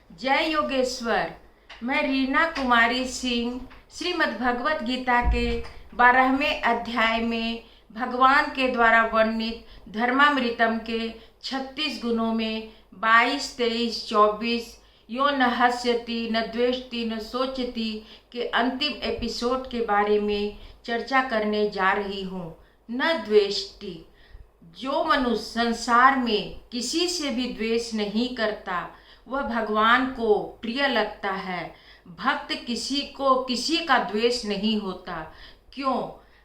जय योगेश्वर। मैं रीना कुमारी सिंह श्रीमद् भगवत गीता के 12वें अध्याय में भगवान के द्वारा वर्णित धर्मामृतम के 36 गुणों में 22, 23, 24 यो न हस्यति न द्वेष्टि न सोचति के अंतिम एपिसोड के बारे में चर्चा करने जा रही हूँ। न द्वेष्टि, जो मनुष्य संसार में किसी से भी द्वेष नहीं करता वह भगवान को प्रिय लगता है। भक्त किसी को किसी का द्वेष नहीं होता। क्यों?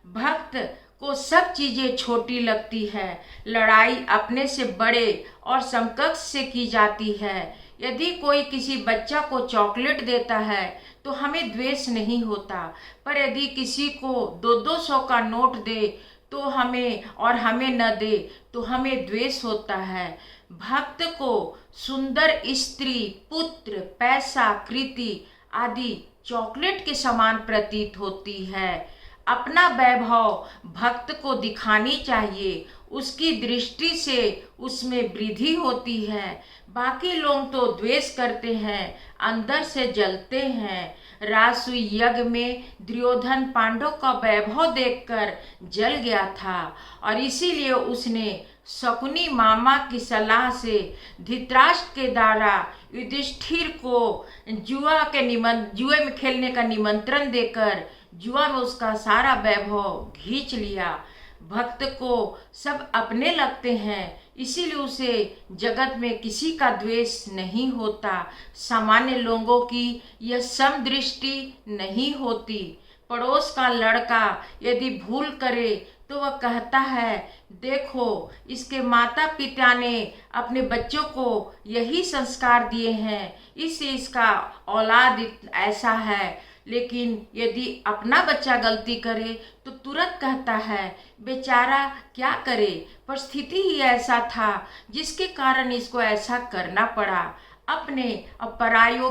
भक्त को सब चीज़ें छोटी लगती है। लड़ाई अपने से बड़े और समकक्ष से की जाती है। यदि कोई किसी बच्चा को चॉकलेट देता है तो हमें द्वेष नहीं होता, पर यदि किसी को 200 का नोट दे तो हमें न दे तो हमें द्वेष होता है। भक्त को सुंदर स्त्री, पुत्र, पैसा, कृति आदि चॉकलेट के समान प्रतीत होती है। अपना वैभव भक्त को दिखानी चाहिए, उसकी दृष्टि से उसमें वृद्धि होती है। बाकी लोग तो द्वेष करते हैं, अंदर से जलते हैं। रासु यज्ञ में दुर्योधन पांडव का वैभव देखकर जल गया था और इसीलिए उसने शकुनी मामा की सलाह से धृतराष्ट्र के द्वारा युधिष्ठिर को जुए में खेलने का निमंत्रण देकर जुआ में उसका सारा वैभव खींच लिया। भक्त को सब अपने लगते हैं, इसीलिए उसे जगत में किसी का द्वेष नहीं होता। सामान्य लोगों की यह समदृष्टि नहीं होती। पड़ोस का लड़का यदि भूल करे तो वह कहता है, देखो इसके माता पिता ने अपने बच्चों को यही संस्कार दिए हैं, इससे इसका औलाद ऐसा है। लेकिन यदि अपना बच्चा गलती करे तो तुरंत कहता है, बेचारा क्या करे, परिस्थिति ही ऐसा था जिसके कारण इसको ऐसा करना पड़ा। अपने और परायों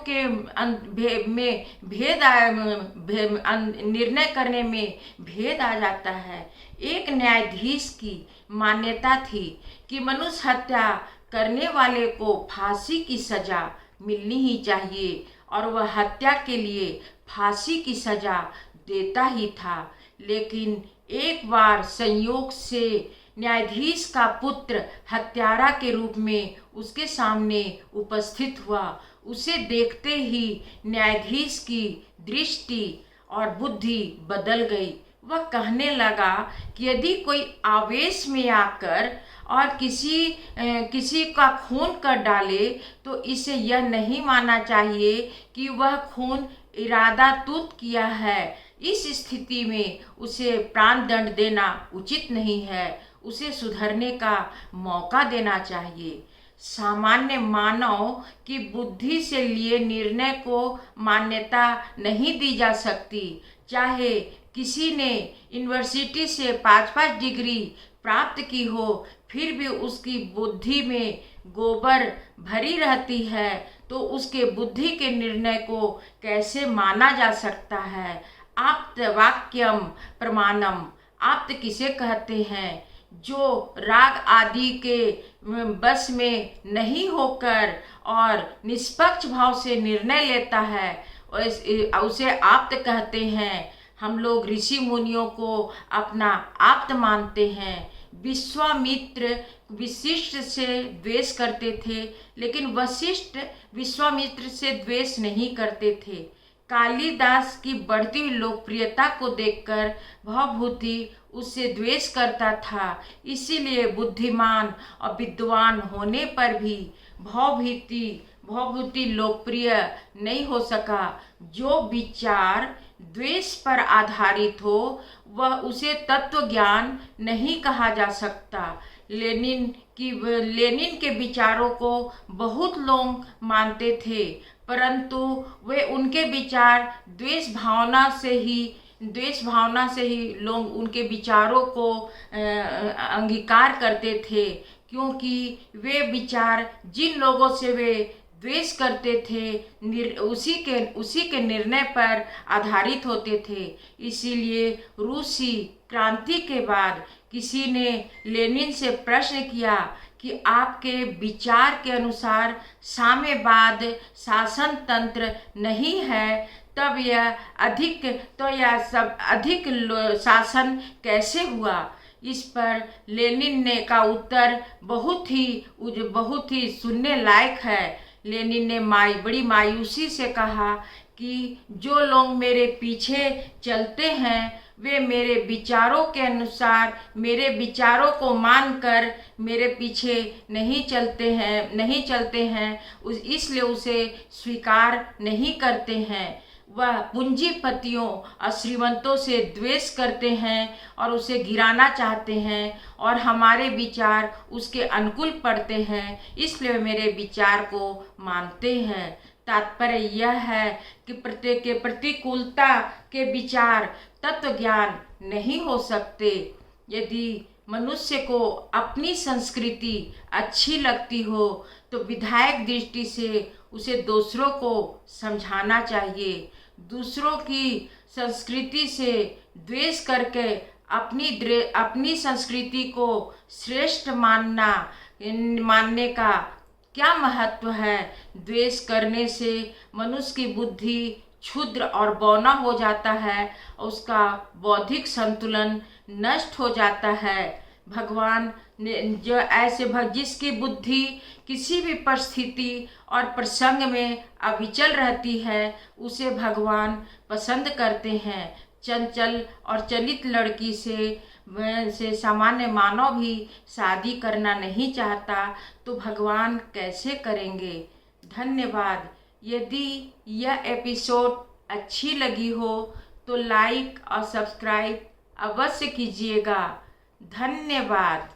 के में निर्णय करने में भेद आ जाता है। एक न्यायाधीश की मान्यता थी कि मनुष्य हत्या करने वाले को फांसी की सजा मिलनी ही चाहिए और वह हत्या के लिए फांसी की सजा देता ही था। लेकिन एक बार संयोग से न्यायाधीश का पुत्र हत्यारा के रूप में उसके सामने उपस्थित हुआ। उसे देखते ही न्यायाधीश की दृष्टि और बुद्धि बदल गई। वह कहने लगा कि यदि कोई आवेश में आकर और किसी का खून कर डाले तो इसे यह नहीं मानना चाहिए कि वह खून इरादा तूत किया है। इस स्थिति में उसे प्राण दंड देना उचित नहीं है, उसे सुधरने का मौका देना चाहिए। सामान्य मानव की बुद्धि से लिए निर्णय को मान्यता नहीं दी जा सकती। चाहे किसी ने यूनिवर्सिटी से 5-5 डिग्री प्राप्त की हो, फिर भी उसकी बुद्धि में गोबर भरी रहती है तो उसके बुद्धि के निर्णय को कैसे माना जा सकता है। आप्त वाक्यम प्रमाणम। आप्त किसे कहते हैं? जो राग आदि के बस में नहीं होकर और निष्पक्ष भाव से निर्णय लेता है, उसे आप्त कहते हैं। हम लोग ऋषि मुनियों को अपना आप्त मानते हैं। विश्वामित्र वशिष्ठ से द्वेष करते थे, लेकिन वशिष्ठ विश्वामित्र से द्वेष नहीं करते थे। कालिदास की बढ़ती हुई लोकप्रियता को देखकर भवभूति उससे द्वेष करता था। इसीलिए बुद्धिमान और विद्वान होने पर भी भवभूति लोकप्रिय नहीं हो सका। जो विचार द्वेष पर आधारित हो वह उसे तत्व ज्ञान नहीं कहा जा सकता। लेनिन के विचारों को बहुत लोग मानते थे, परंतु वे उनके विचार द्वेष भावना से ही लोग उनके विचारों को अंगीकार करते थे, क्योंकि वे विचार जिन लोगों से वे द्वेष करते थे उसी के निर्णय पर आधारित होते थे। इसीलिए रूसी क्रांति के बाद किसी ने लेनिन से प्रश्न किया कि आपके विचार के अनुसार साम्यवाद शासन तंत्र नहीं है, तब यह अधिक शासन कैसे हुआ। इस पर लेनिन ने का उत्तर बहुत ही सुनने लायक है। लेनिन ने बड़ी मायूसी से कहा कि जो लोग मेरे पीछे चलते हैं वे मेरे विचारों के अनुसार, मेरे विचारों को मानकर मेरे पीछे नहीं चलते हैं, इसलिए उसे स्वीकार नहीं करते हैं। वह पूंजीपतियों और श्रीमंतों से द्वेष करते हैं और उसे गिराना चाहते हैं और हमारे विचार उसके अनुकूल पड़ते हैं, इसलिए मेरे विचार को मानते हैं। तात्पर्य यह है कि प्रतिकूलता के विचार तत्व ज्ञान नहीं हो सकते। यदि मनुष्य को अपनी संस्कृति अच्छी लगती हो तो विधायक दृष्टि से उसे दूसरों को समझाना चाहिए। दूसरों की संस्कृति से द्वेष करके अपनी संस्कृति को श्रेष्ठ मानने का क्या महत्व है। द्वेष करने से मनुष्य की बुद्धि क्षुद्र और बौना हो जाता है, उसका बौद्धिक संतुलन नष्ट हो जाता है। भगवान ने जो जिसकी बुद्धि किसी भी परिस्थिति और प्रसंग में अविचल रहती है, उसे भगवान पसंद करते हैं। चंचल और चलित लड़की से सामान्य मानव भी शादी करना नहीं चाहता, तो भगवान कैसे करेंगे। धन्यवाद। यदि यह एपिसोड अच्छी लगी हो तो लाइक और सब्सक्राइब अवश्य कीजिएगा। धन्यवाद।